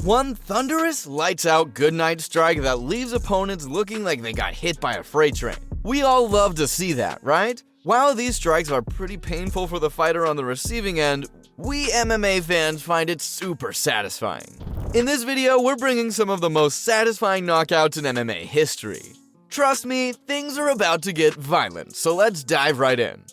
One thunderous, lights-out goodnight strike that leaves opponents looking like they got hit by a freight train. We all love to see that, right? While these strikes are pretty painful for the fighter on the receiving end, we MMA fans find it super satisfying. In this video, we're bringing some of the most satisfying knockouts in MMA history. Trust me, things are about to get violent, so let's dive right in.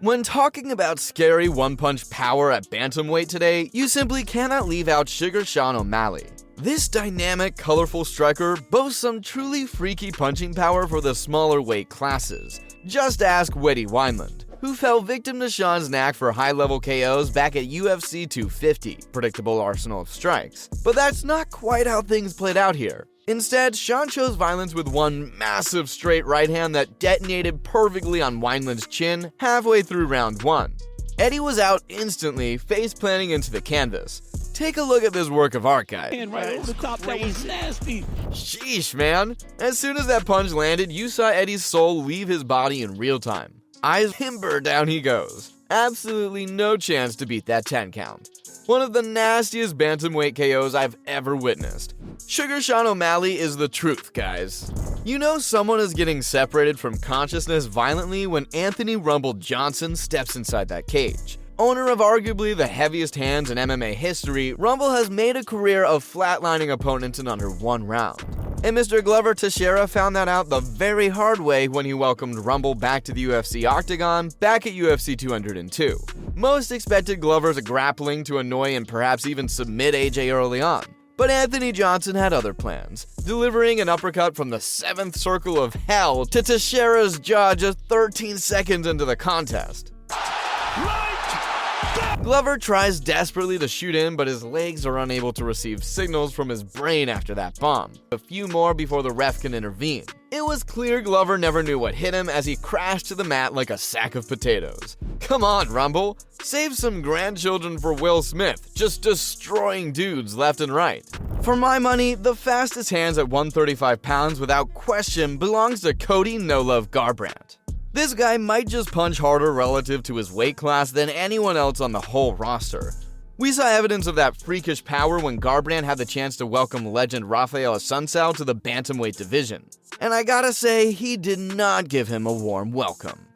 When talking about scary one-punch power at bantamweight today, you simply cannot leave out Sugar Sean O'Malley. This dynamic, colorful striker boasts some truly freaky punching power for the smaller weight classes. Just ask Weddy Wineland, who fell victim to Sean's knack for high-level KOs back at UFC 250, predictable arsenal of strikes. But that's not quite how things played out here. Instead, Sean chose violence with one massive straight right hand that detonated perfectly on Wineland's chin halfway through round 1. Eddie was out instantly, face planting into the canvas. Take a look at this work of art, guys. And right over the top, that was nasty. Sheesh, man. As soon as that punch landed, you saw Eddie's soul leave his body in real time. Eyes himber, down he goes. Absolutely no chance to beat that 10 count. One of the nastiest bantamweight KOs I've ever witnessed. Sugar Sean O'Malley is the truth, guys. You know someone is getting separated from consciousness violently when Anthony Rumble Johnson steps inside that cage. Owner of arguably the heaviest hands in MMA history, Rumble has made a career of flatlining opponents in under one round. And Mr. Glover Teixeira found that out the very hard way when he welcomed Rumble back to the UFC octagon back at UFC 202. Most expected Glover's grappling to annoy and perhaps even submit AJ early on. But Anthony Johnson had other plans, delivering an uppercut from the 7th circle of hell to Teixeira's jaw just 13 seconds into the contest. Glover tries desperately to shoot in, but his legs are unable to receive signals from his brain after that bomb. A few more before the ref can intervene. It was clear Glover never knew what hit him as he crashed to the mat like a sack of potatoes. Come on, Rumble. Save some grandchildren for Will Smith, just destroying dudes left and right. For my money, the fastest hands at 135 pounds without question belongs to Cody "No Love" Garbrandt. This guy might just punch harder relative to his weight class than anyone else on the whole roster. We saw evidence of that freakish power when Garbrandt had the chance to welcome legend Rafael Assunção to the bantamweight division. And I gotta say, he did not give him a warm welcome.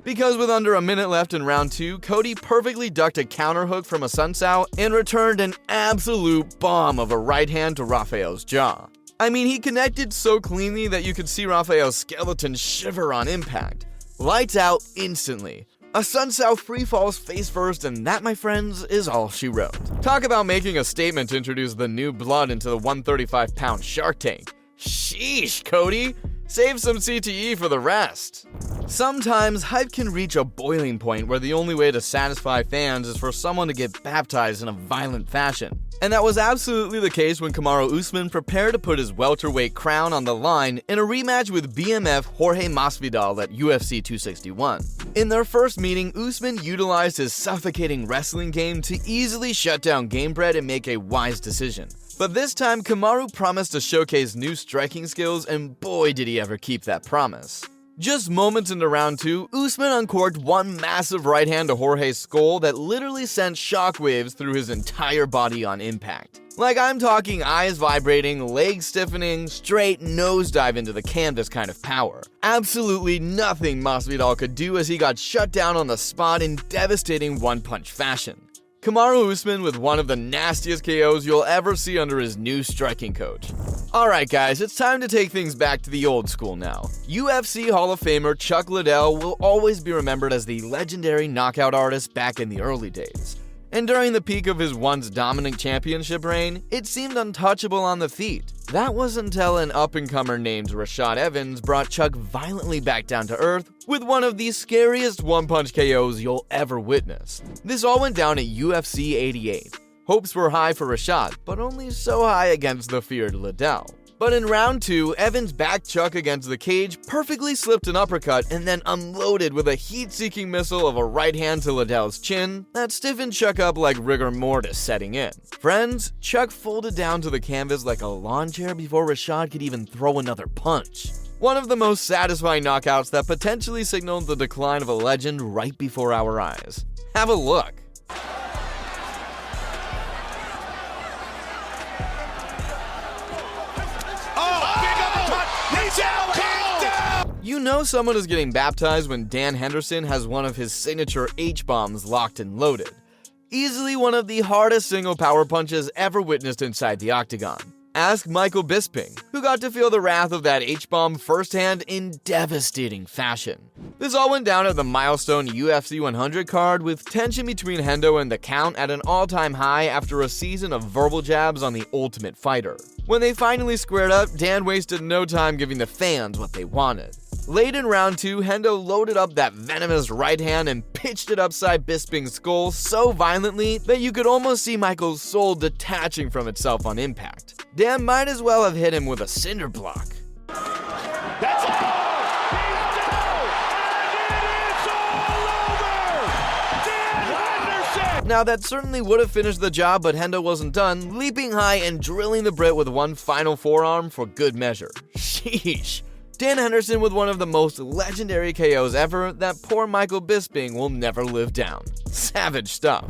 Because with under a minute left in round 2, Cody perfectly ducked a counter hook from Assunção and returned an absolute bomb of a right hand to Rafael's jaw. I mean, he connected so cleanly that you could see Rafael's skeleton shiver on impact. Lights out instantly. Assunção free falls face first, and that, my friends, is all she wrote. Talk about making a statement to introduce the new blood into the 135-pound Shark Tank. Sheesh, Cody. Save some CTE for the rest. Sometimes hype can reach a boiling point where the only way to satisfy fans is for someone to get baptized in a violent fashion. And that was absolutely the case when Kamaru Usman prepared to put his welterweight crown on the line in a rematch with BMF Jorge Masvidal at UFC 261. In their first meeting, Usman utilized his suffocating wrestling game to easily shut down Gamebred and make a wise decision. But this time, Kamaru promised to showcase new striking skills, and boy did he ever keep that promise. Just moments into round 2, Usman uncorked one massive right hand to Jorge's skull that literally sent shockwaves through his entire body on impact. Like, I'm talking eyes vibrating, legs stiffening, straight nosedive into the canvas kind of power. Absolutely nothing Masvidal could do as he got shut down on the spot in devastating one-punch fashion. Kamaru Usman with one of the nastiest KOs you'll ever see under his new striking coach. Alright guys, it's time to take things back to the old school now. UFC Hall of Famer Chuck Liddell will always be remembered as the legendary knockout artist back in the early days. And during the peak of his once dominant championship reign, it seemed untouchable on the feet. That was until an up-and-comer named Rashad Evans brought Chuck violently back down to earth with one of the scariest one-punch KOs you'll ever witness. This all went down at UFC 88. Hopes were high for Rashad, but only so high against the feared Liddell. But in round 2, Evans backed Chuck against the cage, perfectly slipped an uppercut, and then unloaded with a heat-seeking missile of a right hand to Liddell's chin that stiffened Chuck up like rigor mortis setting in. Friends, Chuck folded down to the canvas like a lawn chair before Rashad could even throw another punch. One of the most satisfying knockouts that potentially signaled the decline of a legend right before our eyes. Have a look. You know someone is getting baptized when Dan Henderson has one of his signature H-bombs locked and loaded. Easily one of the hardest single power punches ever witnessed inside the octagon. Ask Michael Bisping, who got to feel the wrath of that H-bomb firsthand in devastating fashion. This all went down at the milestone UFC 100 card, with tension between Hendo and the Count at an all-time high after a season of verbal jabs on the Ultimate Fighter. When they finally squared up, Dan wasted no time giving the fans what they wanted. Late in round 2, Hendo loaded up that venomous right hand and pitched it upside Bisping's skull so violently that you could almost see Michael's soul detaching from itself on impact. Dan might as well have hit him with a cinder block. That's all! He's down! And it is all over! Dan Henderson! Now that certainly would have finished the job, but Hendo wasn't done, leaping high and drilling the Brit with one final forearm for good measure. Sheesh. Dan Henderson with one of the most legendary KOs ever that poor Michael Bisping will never live down. Savage stuff.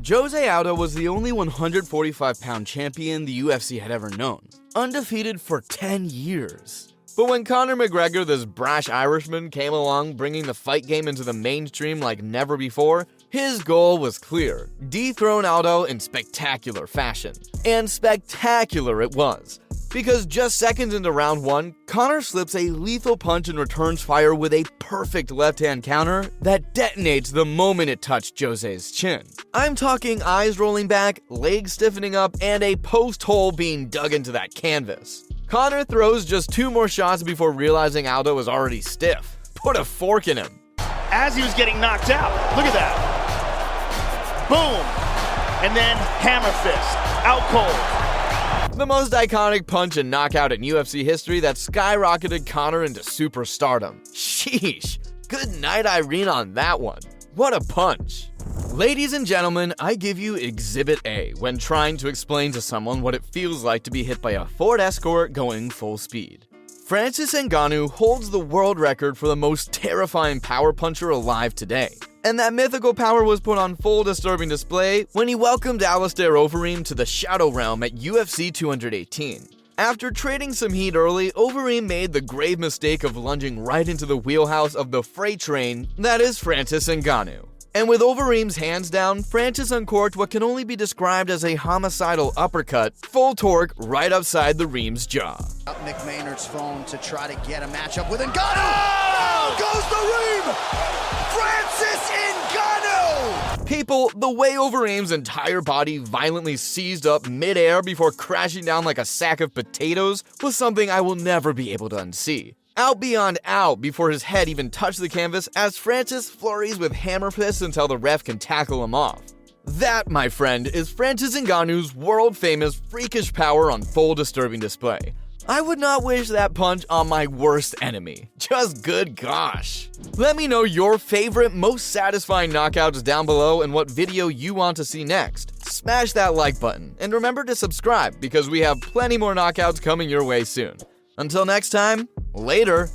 Jose Aldo was the only 145-pound champion the UFC had ever known, undefeated for 10 years. But when Conor McGregor, this brash Irishman, came along bringing the fight game into the mainstream like never before, his goal was clear: dethrone Aldo in spectacular fashion. And spectacular it was. Because just seconds into round 1, Conor slips a lethal punch and returns fire with a perfect left-hand counter that detonates the moment it touched Jose's chin. I'm talking eyes rolling back, legs stiffening up, and a post hole being dug into that canvas. Conor throws just 2 more shots before realizing Aldo was already stiff. Put a fork in him. As he was getting knocked out, look at that. Boom! And then hammer fist, out cold. The most iconic punch and knockout in UFC history that skyrocketed Conor into superstardom. Sheesh. Good night, Irene, on that one. What a punch. Ladies and gentlemen, I give you Exhibit A when trying to explain to someone what it feels like to be hit by a Ford Escort going full speed. Francis Ngannou holds the world record for the most terrifying power puncher alive today. And that mythical power was put on full disturbing display when he welcomed Alistair Overeem to the Shadow Realm at UFC 218. After trading some heat early, Overeem made the grave mistake of lunging right into the wheelhouse of the freight train that is Francis Ngannou. And with Overeem's hands down, Francis uncorked what can only be described as a homicidal uppercut, full torque right upside the Reem's jaw. Up Mick Maynard's phone to try to get a matchup with Ngannou. Oh! Down goes the Reem! Francis Ngannou! People, the way Overeem's entire body violently seized up mid-air before crashing down like a sack of potatoes was something I will never be able to unsee. Out beyond out before his head even touched the canvas as Francis flurries with hammer fists until the ref can tackle him off. That, my friend, is Francis Ngannou's world-famous freakish power on full disturbing display. I would not wish that punch on my worst enemy. Just good gosh. Let me know your favorite, most satisfying knockouts down below and what video you want to see next. Smash that like button, and remember to subscribe because we have plenty more knockouts coming your way soon. Until next time, later.